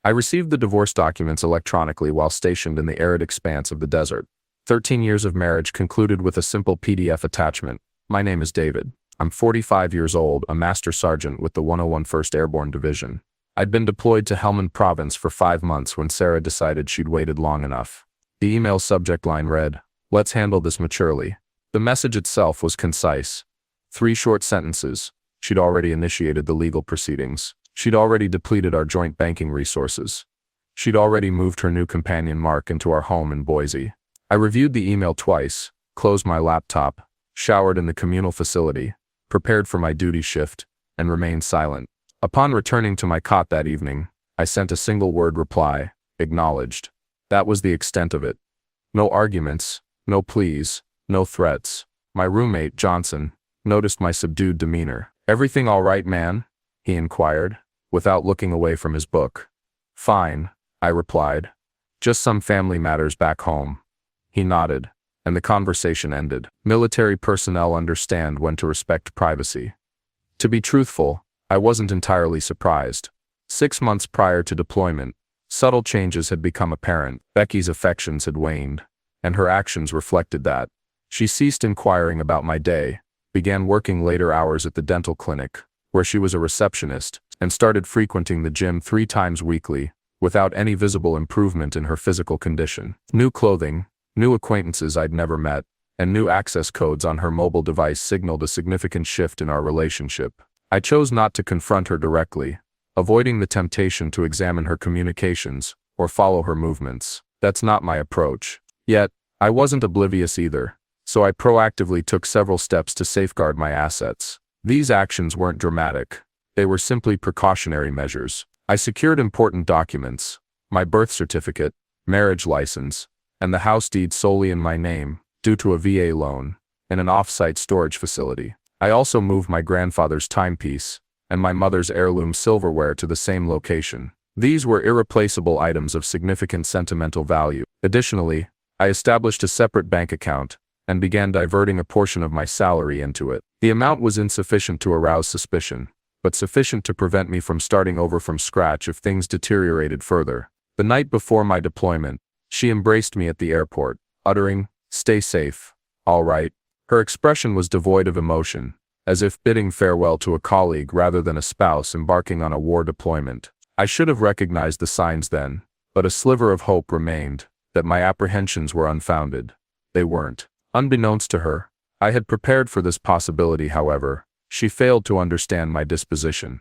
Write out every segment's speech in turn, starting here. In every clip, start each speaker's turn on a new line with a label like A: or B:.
A: I received the divorce documents electronically while stationed in the arid expanse of the desert. 13 years of marriage concluded with a simple PDF attachment. My name is David. I'm 45 years old, a master sergeant with the 101 1st Airborne Division. I'd been deployed to Helmand Province for 5 months when Sarah decided she'd waited long enough. The email subject line read, "Let's handle this maturely." The message itself was concise. 3 short sentences. She'd already initiated the legal proceedings. She'd already depleted our joint banking resources. She'd already moved her new companion Mark into our home in Boise. I reviewed the email twice, closed my laptop, showered in the communal facility, prepared for my duty shift, and remained silent. Upon returning to my cot that evening, I sent a single-word reply, acknowledged. That was the extent of it. No arguments, no pleas, no threats. My roommate, Johnson, noticed my subdued demeanor. "Everything all right, man?" he inquired, without looking away from his book. "Fine," I replied. "Just some family matters back home." He nodded, and the conversation ended. Military personnel understand when to respect privacy. To be truthful, I wasn't entirely surprised. 6 months prior to deployment, subtle changes had become apparent. Becky's affections had waned, and her actions reflected that. She ceased inquiring about my day, began working later hours at the dental clinic, where she was a receptionist, and started frequenting the gym 3 times weekly, without any visible improvement in her physical condition. New clothing, new acquaintances I'd never met, and new access codes on her mobile device signaled a significant shift in our relationship. I chose not to confront her directly, avoiding the temptation to examine her communications or follow her movements. That's not my approach. Yet, I wasn't oblivious either, so I proactively took several steps to safeguard my assets. These actions weren't dramatic. They were simply precautionary measures. I secured important documents, my birth certificate, marriage license, and the house deed solely in my name, due to a VA loan, in an off-site storage facility. I also moved my grandfather's timepiece and my mother's heirloom silverware to the same location. These were irreplaceable items of significant sentimental value. Additionally, I established a separate bank account and began diverting a portion of my salary into it. The amount was insufficient to arouse suspicion, but sufficient to prevent me from starting over from scratch if things deteriorated further. The night before my deployment, she embraced me at the airport, uttering, "Stay safe, all right." Her expression was devoid of emotion, as if bidding farewell to a colleague rather than a spouse embarking on a war deployment. I should have recognized the signs then, but a sliver of hope remained, that my apprehensions were unfounded. They weren't. Unbeknownst to her, I had prepared for this possibility. However, she failed to understand my disposition.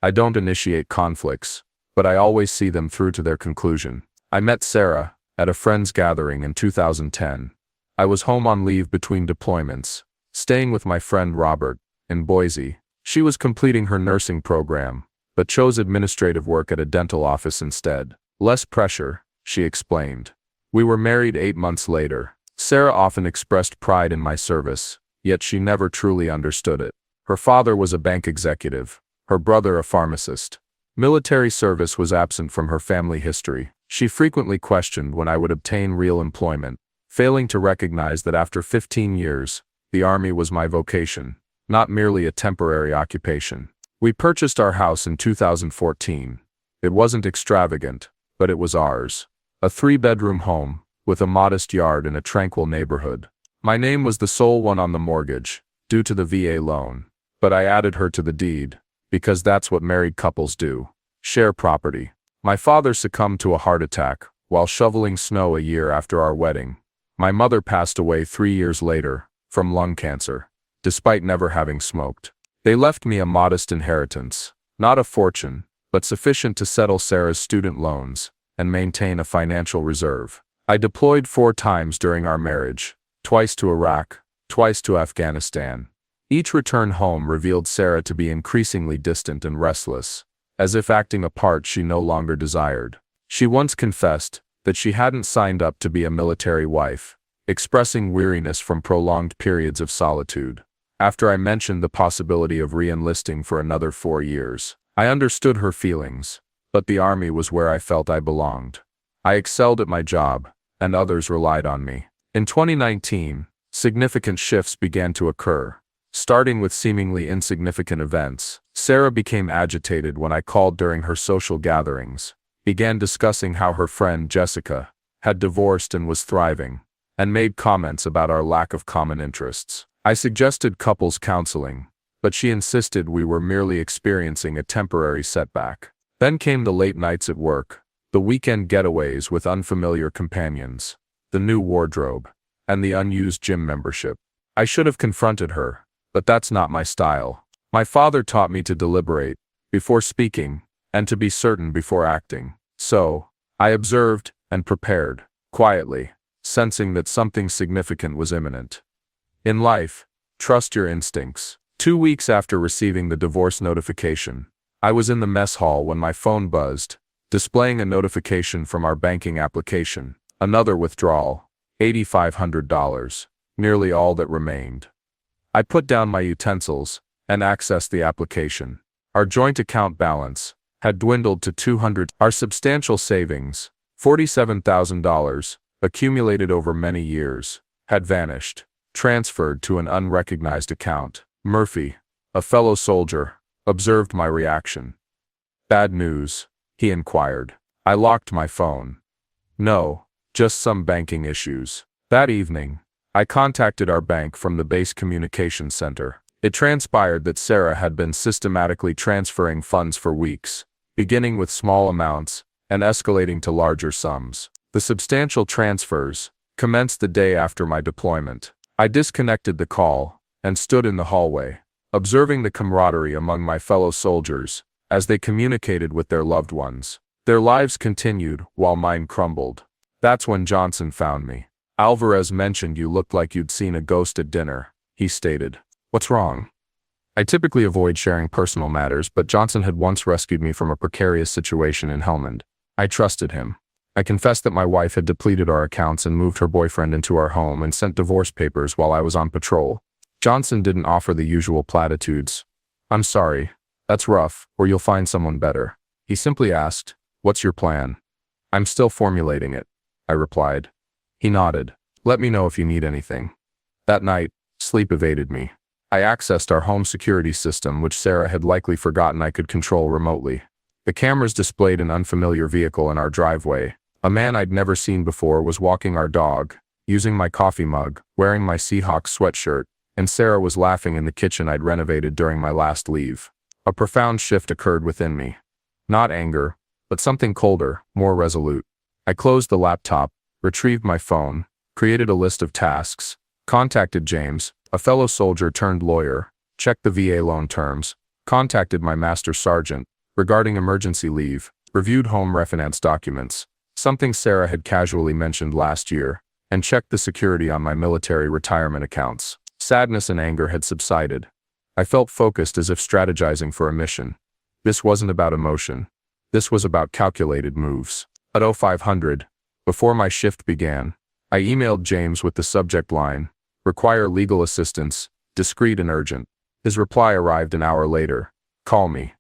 A: I don't initiate conflicts, but I always see them through to their conclusion. I met Sarah at a friend's gathering in 2010. I was home on leave between deployments, staying with my friend Robert in Boise. She was completing her nursing program, but chose administrative work at a dental office instead. "Less pressure," she explained. We were married 8 months later. Sarah often expressed pride in my service, yet she never truly understood it. Her father was a bank executive, her brother a pharmacist. Military service was absent from her family history. She frequently questioned when I would obtain real employment, failing to recognize that after 15 years, the Army was my vocation, not merely a temporary occupation. We purchased our house in 2014. It wasn't extravagant, but it was ours. A 3-bedroom home, with a modest yard in a tranquil neighborhood. My name was the sole one on the mortgage, due to the VA loan, but I added her to the deed, because that's what married couples do, share property. My father succumbed to a heart attack while shoveling snow a year after our wedding. My mother passed away 3 years later, from lung cancer, despite never having smoked. They left me a modest inheritance, not a fortune, but sufficient to settle Sarah's student loans and maintain a financial reserve. I deployed 4 times during our marriage, twice to Iraq, twice to Afghanistan. Each return home revealed Sarah to be increasingly distant and restless, as if acting a part she no longer desired. She once confessed that she hadn't signed up to be a military wife, expressing weariness from prolonged periods of solitude. After I mentioned the possibility of re-enlisting for another 4 years, I understood her feelings, but the Army was where I felt I belonged. I excelled at my job, and others relied on me. In 2019, significant shifts began to occur, starting with seemingly insignificant events. Sarah became agitated when I called during her social gatherings, began discussing how her friend Jessica had divorced and was thriving, and made comments about our lack of common interests. I suggested couples counseling, but she insisted we were merely experiencing a temporary setback. Then came the late nights at work, the weekend getaways with unfamiliar companions, the new wardrobe, and the unused gym membership. I should have confronted her, but that's not my style. My father taught me to deliberate before speaking, and to be certain before acting. So, I observed and prepared, quietly, sensing that something significant was imminent. In life, trust your instincts. 2 weeks after receiving the divorce notification, I was in the mess hall when my phone buzzed, displaying a notification from our banking application. Another withdrawal, $8,500, nearly all that remained. I put down my utensils and accessed the application. Our joint account balance had dwindled to $200. Our substantial savings, $47,000, accumulated over many years, had vanished, transferred to an unrecognized account. Murphy, a fellow soldier, observed my reaction. "Bad news?" he inquired. I locked my phone. "No, just some banking issues." That evening, I contacted our bank from the base communications center. It transpired that Sarah had been systematically transferring funds for weeks, beginning with small amounts and escalating to larger sums. The substantial transfers commenced the day after my deployment. I disconnected the call and stood in the hallway, observing the camaraderie among my fellow soldiers as they communicated with their loved ones. Their lives continued while mine crumbled. That's when Johnson found me. "Alvarez mentioned you looked like you'd seen a ghost at dinner," he stated. "What's wrong?" I typically avoid sharing personal matters, but Johnson had once rescued me from a precarious situation in Helmand. I trusted him. I confessed that my wife had depleted our accounts and moved her boyfriend into our home and sent divorce papers while I was on patrol. Johnson didn't offer the usual platitudes. "I'm sorry, that's rough, or you'll find someone better." He simply asked, "What's your plan?" "I'm still formulating it," I replied. He nodded. "Let me know if you need anything." That night, sleep evaded me. I accessed our home security system, which Sarah had likely forgotten I could control remotely. The cameras displayed an unfamiliar vehicle in our driveway. A man I'd never seen before was walking our dog, using my coffee mug, wearing my Seahawks sweatshirt, and Sarah was laughing in the kitchen I'd renovated during my last leave. A profound shift occurred within me. Not anger, but something colder, more resolute. I closed the laptop, retrieved my phone, created a list of tasks, contacted James, a fellow soldier turned lawyer, checked the VA loan terms, contacted my master sergeant regarding emergency leave, reviewed home refinance documents, something Sarah had casually mentioned last year, and checked the security on my military retirement accounts. Sadness and anger had subsided. I felt focused, as if strategizing for a mission. This wasn't about emotion. This was about calculated moves. At 0500, before my shift began, I emailed James with the subject line, "Require legal assistance, discreet and urgent." His reply arrived an hour later. "Call me.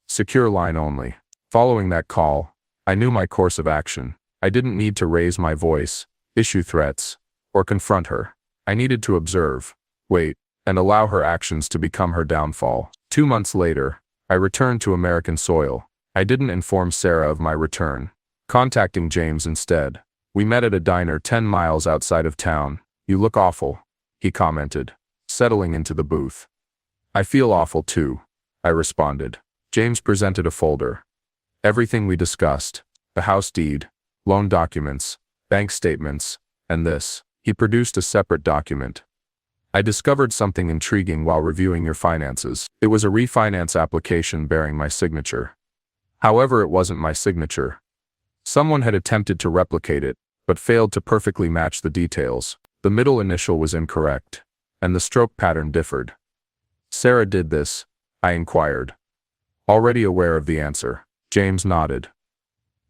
A: Secure line only." Following that call, I knew my course of action. I didn't need to raise my voice, issue threats, or confront her. I needed to observe, wait, and allow her actions to become her downfall. 2 months later, I returned to American soil. I didn't inform Sarah of my return, contacting James instead. We met at a diner 10 miles outside of town. "You look awful," he commented, settling into the booth. "I feel awful too," I responded. James presented a folder. Everything we discussed, the house deed, loan documents, bank statements, and this. He produced a separate document. "I discovered something intriguing while reviewing your finances." It was a refinance application bearing my signature. However, it wasn't my signature. Someone had attempted to replicate it, but failed to perfectly match the details. The middle initial was incorrect, and the stroke pattern differed. "Sarah did this?" I inquired. Already aware of the answer, James nodded.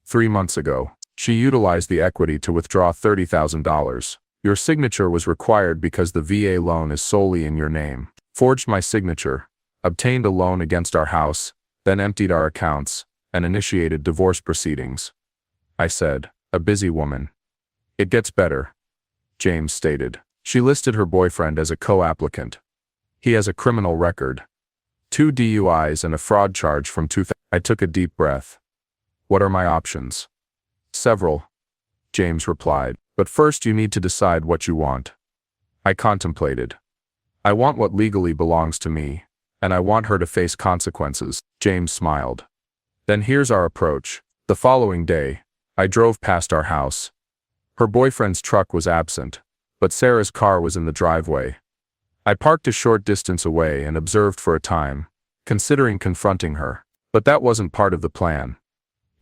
A: 3 months ago, she utilized the equity to withdraw $30,000. Your signature was required because the VA loan is solely in your name. Forged my signature, obtained a loan against our house, then emptied our accounts, and initiated divorce proceedings. I said, "A busy woman." "It gets better," James stated. She listed her boyfriend as a co-applicant. He has a criminal record. 2 DUIs and a fraud charge from 2000. I took a deep breath. What are my options? Several, James replied. But first you need to decide what you want. I contemplated. I want what legally belongs to me, and I want her to face consequences. James smiled. Then here's our approach. The following day, I drove past our house. Her boyfriend's truck was absent, but Sarah's car was in the driveway. I parked a short distance away and observed for a time, considering confronting her. But that wasn't part of the plan.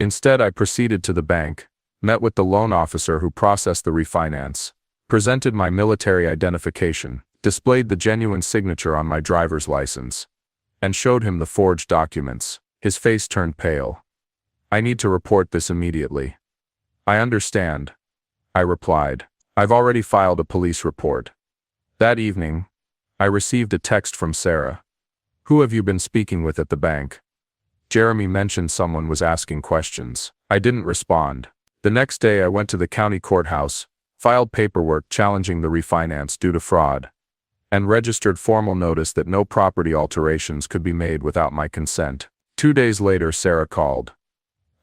A: Instead, I proceeded to the bank, met with the loan officer who processed the refinance, presented my military identification, displayed the genuine signature on my driver's license, and showed him the forged documents. His face turned pale. I need to report this immediately. I understand, I replied. I've already filed a police report. That evening, I received a text from Sarah. Who have you been speaking with at the bank? Jeremy mentioned someone was asking questions. I didn't respond. The next day I went to the county courthouse, filed paperwork challenging the refinance due to fraud, and registered formal notice that no property alterations could be made without my consent. 2 days later, Sarah called.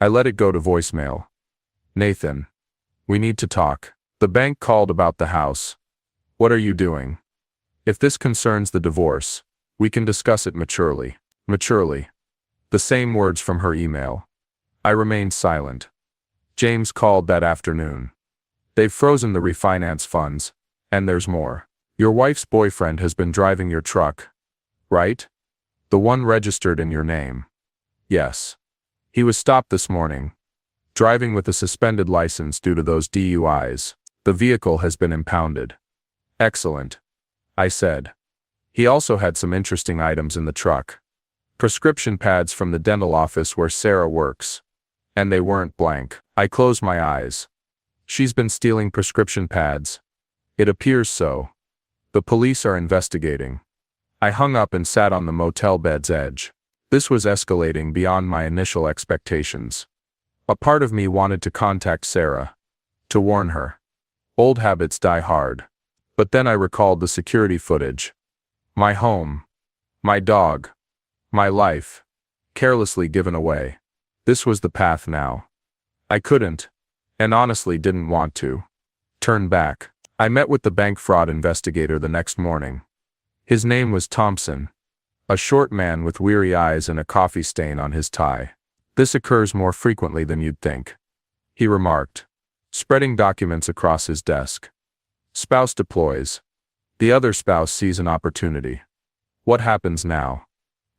A: I let it go to voicemail. Nathan, we need to talk. The bank called about the house. What are you doing? If this concerns the divorce, we can discuss it maturely. Maturely. The same words from her email. I remained silent. James called that afternoon. They've frozen the refinance funds, and there's more. Your wife's boyfriend has been driving your truck, right? The one registered in your name. Yes. He was stopped this morning, driving with a suspended license due to those DUIs. The vehicle has been impounded. Excellent, I said. He also had some interesting items in the truck. Prescription pads from the dental office where Sarah works. And they weren't blank. I closed my eyes. She's been stealing prescription pads. It appears so. The police are investigating. I hung up and sat on the motel bed's edge. This was escalating beyond my initial expectations. A part of me wanted to contact Sarah, to warn her. Old habits die hard. But then I recalled the security footage. My home. My dog. My life. Carelessly given away. This was the path now. I couldn't, and honestly didn't want to, turn back. I met with the bank fraud investigator the next morning. His name was Thompson, a short man with weary eyes and a coffee stain on his tie. This occurs more frequently than you'd think, he remarked, spreading documents across his desk. Spouse deploys. The other spouse sees an opportunity. What happens now?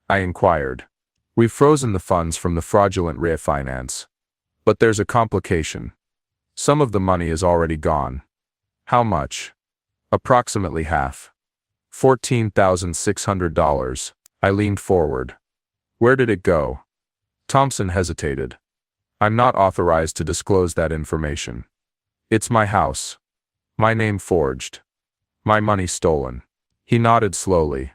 A: I inquired. We've frozen the funds from the fraudulent refinance. But there's a complication. Some of the money is already gone. How much? Approximately half. $14,600. I leaned forward. Where did it go? Thompson hesitated. I'm not authorized to disclose that information. It's my house. My name forged. My money stolen. He nodded slowly,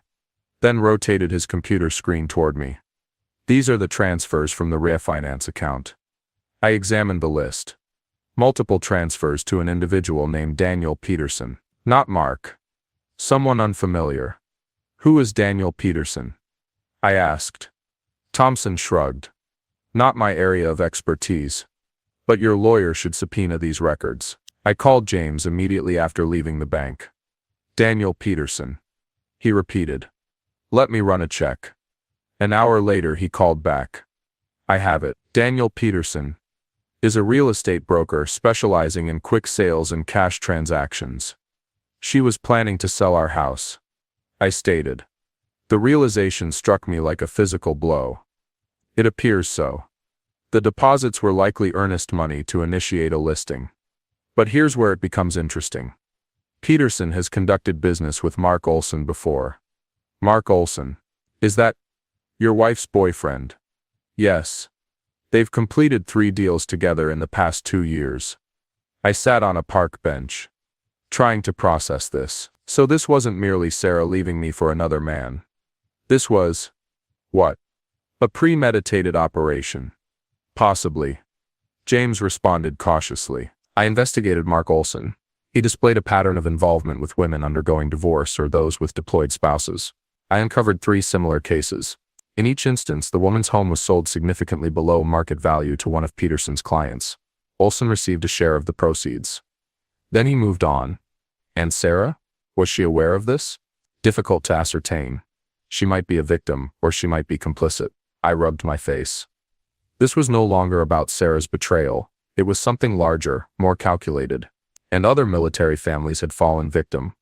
A: then rotated his computer screen toward me. These are the transfers from the refinance account. I examined the list. Multiple transfers to an individual named Daniel Peterson. Not Mark. Someone unfamiliar. Who is Daniel Peterson? I asked. Thompson shrugged. Not my area of expertise. But your lawyer should subpoena these records. I called James immediately after leaving the bank. Daniel Peterson. He repeated. Let me run a check. An hour later he called back. I have it. Daniel Peterson is a real estate broker specializing in quick sales and cash transactions. She was planning to sell our house, I stated. The realization struck me like a physical blow. It appears so. The deposits were likely earnest money to initiate a listing. But here's where it becomes interesting. Peterson has conducted business with Mark Olson before. Mark Olson. Is that your wife's boyfriend? Yes. They've completed 3 deals together in the past 2 years. I sat on a park bench, trying to process this. So this wasn't merely Sarah leaving me for another man. This was, what? A premeditated operation. Possibly. James responded cautiously. I investigated Mark Olson. He displayed a pattern of involvement with women undergoing divorce or those with deployed spouses. I uncovered 3 similar cases. In each instance, the woman's home was sold significantly below market value to one of Peterson's clients. Olson received a share of the proceeds. Then he moved on. And Sarah? Was she aware of this? Difficult to ascertain. She might be a victim, or she might be complicit. I rubbed my face. This was no longer about Sarah's betrayal. It was something larger, more calculated. And other military families had fallen victim.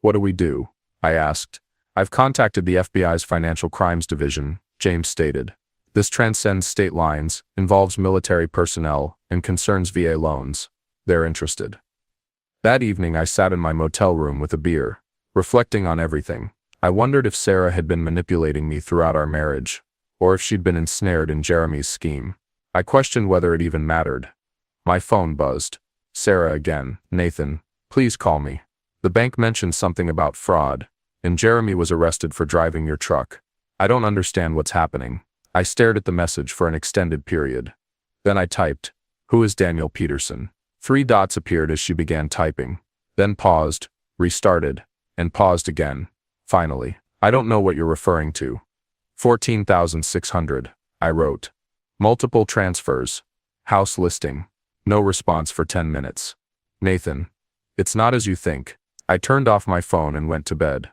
A: What do we do? I asked. I've contacted the FBI's Financial Crimes Division, James stated. This transcends state lines, involves military personnel, and concerns VA loans. They're interested. That evening I sat in my motel room with a beer, reflecting on everything. I wondered if Sarah had been manipulating me throughout our marriage, or if she'd been ensnared in Jeremy's scheme. I questioned whether it even mattered. My phone buzzed. Sarah again. Nathan, please call me. The bank mentioned something about fraud, and Jeremy was arrested for driving your truck. I don't understand what's happening. I stared at the message for an extended period. Then I typed, "Who is Daniel Peterson?" 3 dots appeared as she began typing, then paused, restarted, and paused again. Finally, "I don't know what you're referring to." 14,600, I wrote. Multiple transfers. House listing. No response for 10 minutes. Nathan, it's not as you think. I turned off my phone and went to bed.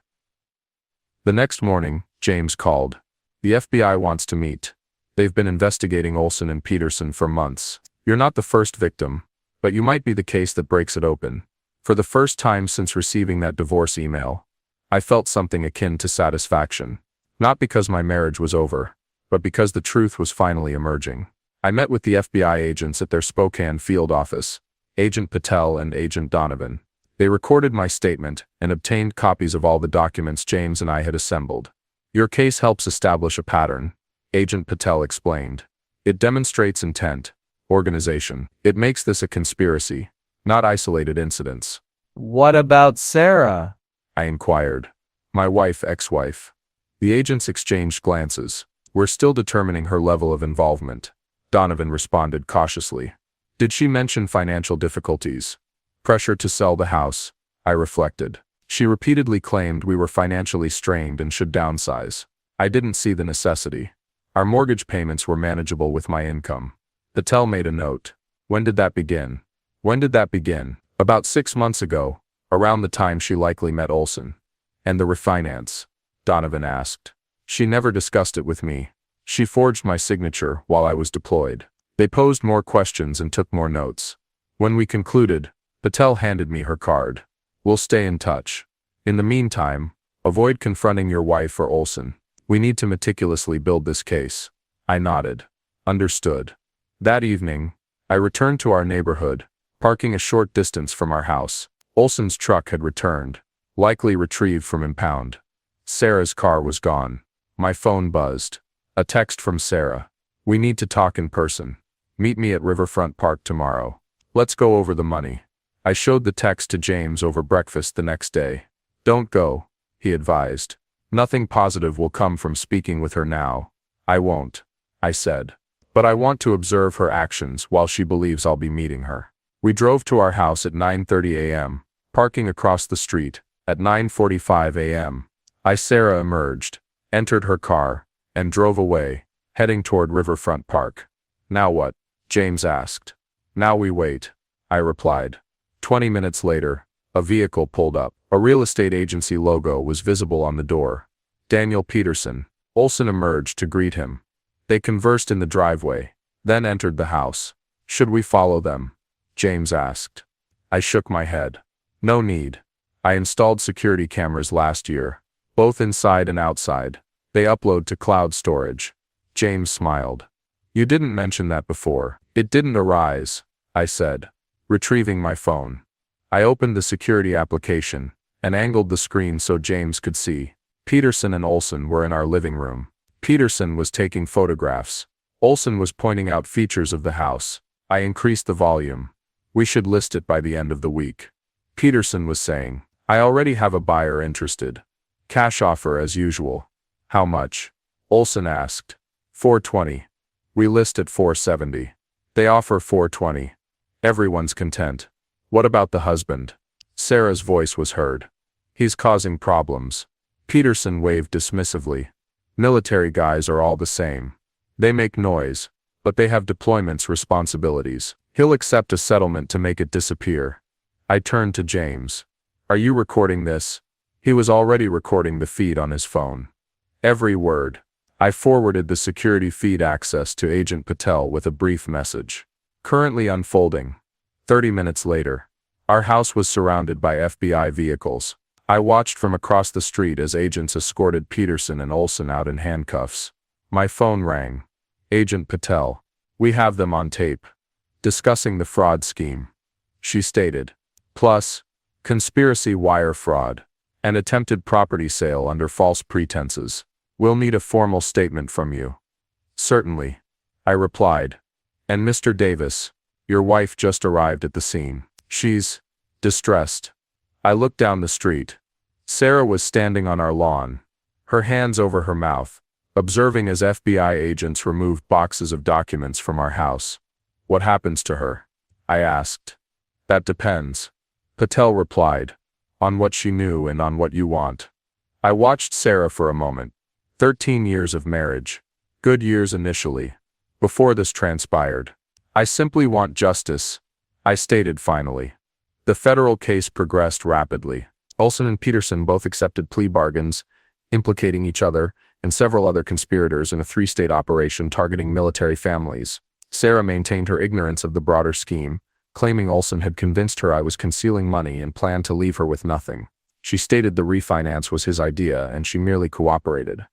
A: The next morning, James called. The FBI wants to meet. They've been investigating Olson and Peterson for months. You're not the first victim, but you might be the case that breaks it open. For the first time since receiving that divorce email, I felt something akin to satisfaction. Not because my marriage was over, but because the truth was finally emerging. I met with the FBI agents at their Spokane field office, Agent Patel and Agent Donovan. They recorded my statement and obtained copies of all the documents James and I had assembled. Your case helps establish a pattern, Agent Patel explained. It demonstrates intent, organization. It makes this a conspiracy, not isolated incidents.
B: What about Sarah?
A: I inquired. My wife, ex-wife. The agents exchanged glances. We're still determining her level of involvement. Donovan responded cautiously. Did she mention financial difficulties? Pressure to sell the house, I reflected. She repeatedly claimed we were financially strained and should downsize. I didn't see the necessity. Our mortgage payments were manageable with my income. Patel made a note. When did that begin? About 6 months ago, around the time she likely met Olson. And the refinance? Donovan asked. She never discussed it with me. She forged my signature while I was deployed. They posed more questions and took more notes. When we concluded, Patel handed me her card. We'll stay in touch. In the meantime, avoid confronting your wife or Olson. We need to meticulously build this case. I nodded. Understood. That evening, I returned to our neighborhood, parking a short distance from our house. Olson's truck had returned, likely retrieved from impound. Sarah's car was gone. My phone buzzed. A text from Sarah. We need to talk in person. Meet me at Riverfront Park tomorrow. Let's go over the money. I showed the text to James over breakfast the next day. Don't go, he advised. Nothing positive will come from speaking with her now. I won't, I said. But I want to observe her actions while she believes I'll be meeting her. We drove to our house at 9:30 a.m., parking across the street. At 9:45 a.m., Sarah emerged, entered her car, and drove away, heading toward Riverfront Park. Now what? James asked. Now we wait, I replied. 20 minutes later, a vehicle pulled up. A real estate agency logo was visible on the door. Daniel Peterson. Olson emerged to greet him. They conversed in the driveway, then entered the house. Should we follow them? James asked. I shook my head. No need. I installed security cameras last year, both inside and outside. They upload to cloud storage. James smiled. You didn't mention that before. It didn't arise, I said, retrieving my phone. I opened the security application and angled the screen so James could see. Peterson and Olson were in our living room. Peterson was taking photographs. Olson was pointing out features of the house. I increased the volume. We should list it by the end of the week. Peterson was saying, I already have a buyer interested. Cash offer as usual. How much? Olson asked. $420. We list at $470. They offer $420. Everyone's content. What about the husband? Sarah's voice was heard. He's causing problems. Peterson waved dismissively. Military guys are all the same. They make noise, but they have deployments responsibilities. He'll accept a settlement to make it disappear. I turned to James. Are you recording this? He was already recording the feed on his phone. Every word. I forwarded the security feed access to Agent Patel with a brief message. Currently unfolding. 30 minutes later. Our house was surrounded by FBI vehicles. I watched from across the street as agents escorted Peterson and Olson out in handcuffs. My phone rang. Agent Patel. We have them on tape. Discussing the fraud scheme. She stated. Plus, conspiracy wire fraud, and attempted property sale under false pretenses. We'll need a formal statement from you. Certainly. I replied. And Mr. Davis, your wife just arrived at the scene. She's distressed. I looked down the street. Sarah was standing on our lawn, her hands over her mouth, observing as FBI agents removed boxes of documents from our house. What happens to her? I asked. That depends. Patel replied. On what she knew and on what you want. I watched Sarah for a moment. 13 years of marriage. Good years initially. Before this transpired. I simply want justice, I stated finally. The federal case progressed rapidly. Olson and Peterson both accepted plea bargains, implicating each other and several other conspirators in a 3-state operation targeting military families. Sarah maintained her ignorance of the broader scheme, claiming Olson had convinced her I was concealing money and planned to leave her with nothing. She stated the refinance was his idea and she merely cooperated.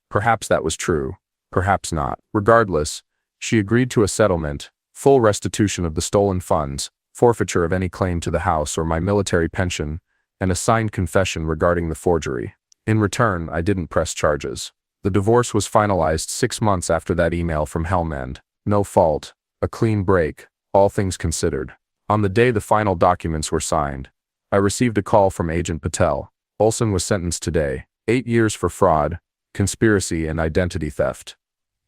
A: Perhaps that was true, perhaps not. Regardless, she agreed to a settlement, full restitution of the stolen funds, forfeiture of any claim to the house or my military pension, and a signed confession regarding the forgery. In return, I didn't press charges. The divorce was finalized 6 months after that email from Helmand. No fault, a clean break, all things considered. On the day the final documents were signed, I received a call from Agent Patel. Olson was sentenced today, 8 years for fraud, conspiracy and identity theft.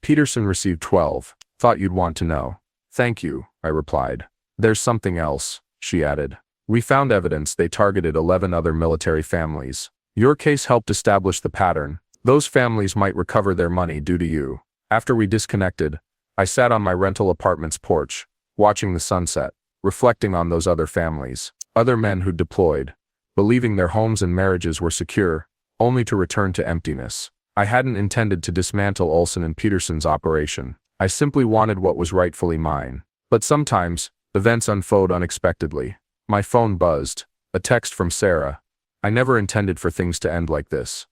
A: Peterson received 12. Thought you'd want to know. Thank you, I replied. There's something else, she added. We found evidence they targeted 11 other military families. Your case helped establish the pattern. Those families might recover their money due to you. After we disconnected, I sat on my rental apartment's porch, watching the sunset, reflecting on those other families, other men who deployed, believing their homes and marriages were secure, only to return to emptiness. I hadn't intended to dismantle Olson and Peterson's operation. I simply wanted what was rightfully mine. But sometimes, events unfold unexpectedly. My phone buzzed. A text from Sarah. I never intended for things to end like this.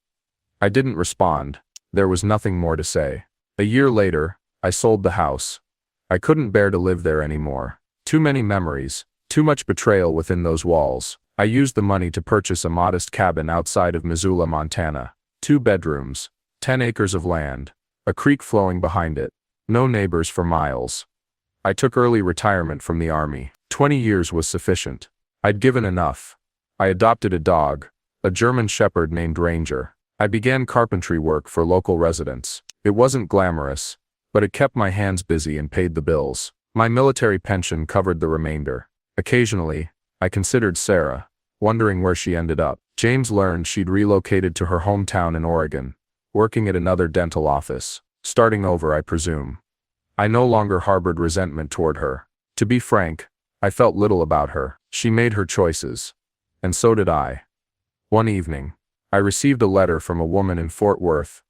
A: I didn't respond. There was nothing more to say. A year later, I sold the house. I couldn't bear to live there anymore. Too many memories, too much betrayal within those walls. I used the money to purchase a modest cabin outside of Missoula, Montana. 2 bedrooms, 10 acres of land, a creek flowing behind it, no neighbors for miles. I took early retirement from the Army. 20 years was sufficient. I'd given enough. I adopted a dog, a German Shepherd named Ranger. I began carpentry work for local residents. It wasn't glamorous, but it kept my hands busy and paid the bills. My military pension covered the remainder. Occasionally, I considered Sarah, wondering where she ended up. James learned she'd relocated to her hometown in Oregon, working at another dental office. Starting over, I presume. I no longer harbored resentment toward her. To be frank, I felt little about her. She made her choices. And so did I. One evening, I received a letter from a woman in Fort Worth.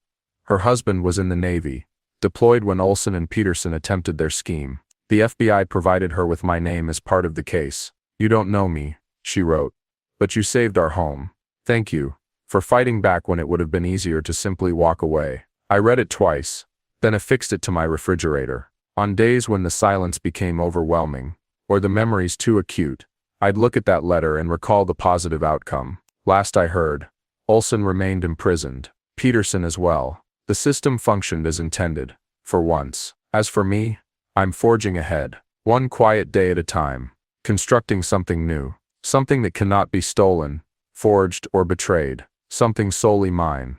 A: Her husband was in the Navy, deployed when Olson and Peterson attempted their scheme. The FBI provided her with my name as part of the case. You don't know me, she wrote, but you saved our home. Thank you for fighting back when it would have been easier to simply walk away. I read it twice, then affixed it to my refrigerator. On days when the silence became overwhelming, or the memories too acute, I'd look at that letter and recall the positive outcome. Last I heard, Olson remained imprisoned, Peterson as well. The system functioned as intended, for once. As for me, I'm forging ahead, one quiet day at a time, constructing something new, something that cannot be stolen, forged, or betrayed, something solely mine.